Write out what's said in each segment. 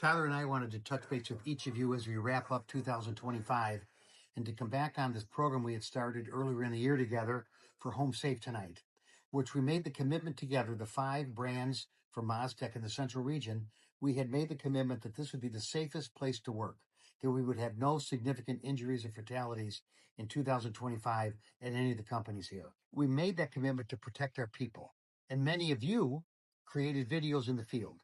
Tyler and I wanted to touch base with each of you as we wrap up 2025 and to come back on this program we had started earlier in the year together for Home Safe Tonight, which we made the commitment together, the 5 brands from MasTec in the Central Region. We had made the commitment that this would be the safest place to work, that we would have no significant injuries or fatalities in 2025 at any of the companies here. We made that commitment to protect our people, and many of you created videos in the field.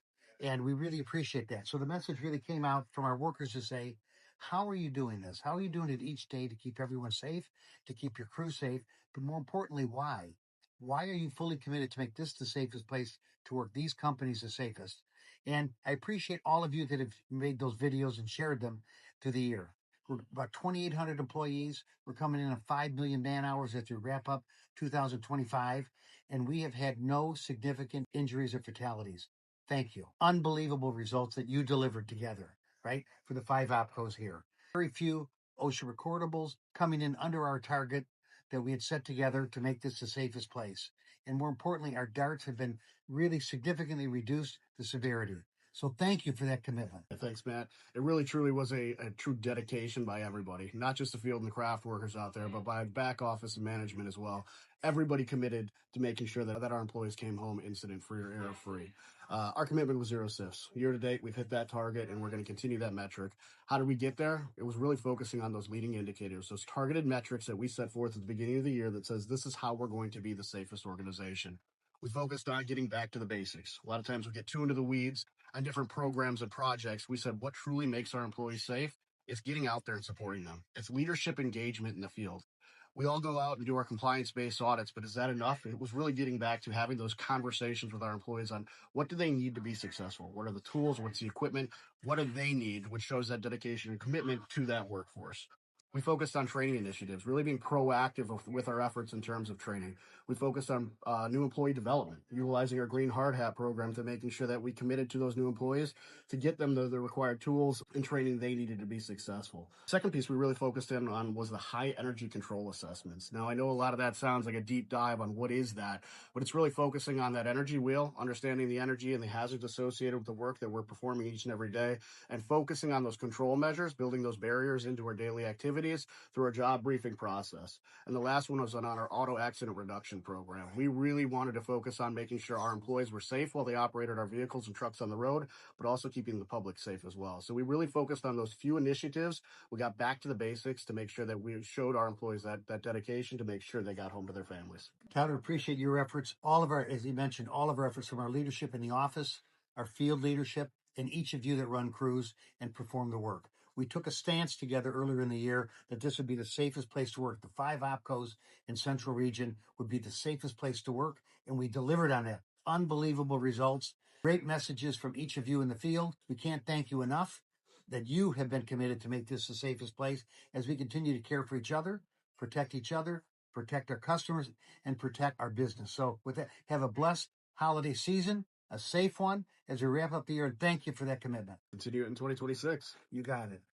And we really appreciate that. So the message really came out from our workers to say, how are you doing this? How are you doing it each day to keep everyone safe, to keep your crew safe? But more importantly, why? Why are you fully committed to make this the safest place to work, these companies the safest? And I appreciate all of you that have made those videos and shared them through the year. We're about 2,800 employees. We're coming in on 5 million man hours as we wrap up 2025. And we have had no significant injuries or fatalities. Thank you. Unbelievable results that you delivered together, right? For the 5 OPCOs here. Very few OSHA recordables coming in under our target that we had set together to make this the safest place. And more importantly, our DARTs have been really significantly reduced the severity. So thank you for that commitment. Thanks, Matt. It really truly was a true dedication by everybody, not just the field and the craft workers out there, but by back office and management as well. Everybody committed to making sure that our employees came home incident free or error free. Our commitment was 0 SIFs. Year to date, we've hit that target and we're going to continue that metric. How did we get there? It was really focusing on those leading indicators, those targeted metrics that we set forth at the beginning of the year that says this is how we're going to be the safest organization. We focused on getting back to the basics. A lot of times we get too into the weeds on different programs and projects. We said what truly makes our employees safe is getting out there and supporting them. It's leadership engagement in the field. We all go out and do our compliance-based audits, but is that enough? It was really getting back to having those conversations with our employees on what do they need to be successful? What are the tools? What's the equipment? What do they need? Which shows that dedication and commitment to that workforce. We focused on training initiatives, really being proactive with our efforts in terms of training. We focused on new employee development, utilizing our Green Hard Hat program to making sure that we committed to those new employees to get them the required tools and training they needed to be successful. Second piece we really focused in on was the high energy control assessments. Now, I know a lot of that sounds like a deep dive on what is that, but it's really focusing on that energy wheel, understanding the energy and the hazards associated with the work that we're performing each and every day, and focusing on those control measures, building those barriers into our daily activities through our job briefing process. And the last one was on our auto accident reduction program. We really wanted to focus on making sure our employees were safe while they operated our vehicles and trucks on the road, but also keeping the public safe as well. So we really focused on those few initiatives. We got back to the basics to make sure that we showed our employees that dedication to make sure they got home to their families. Tyler, appreciate your efforts. All of our, as you mentioned, all of our efforts from our leadership in the office, our field leadership, and each of you that run crews and perform the work. We took a stance together earlier in the year that this would be the safest place to work. The 5 OPCOs in Central Region would be the safest place to work, and we delivered on that. Unbelievable results. Great messages from each of you in the field. We can't thank you enough that you have been committed to make this the safest place as we continue to care for each other, protect our customers, and protect our business. So with that, have a blessed holiday season, a safe one as we wrap up the year. And thank you for that commitment. Continue it in 2026. You got it.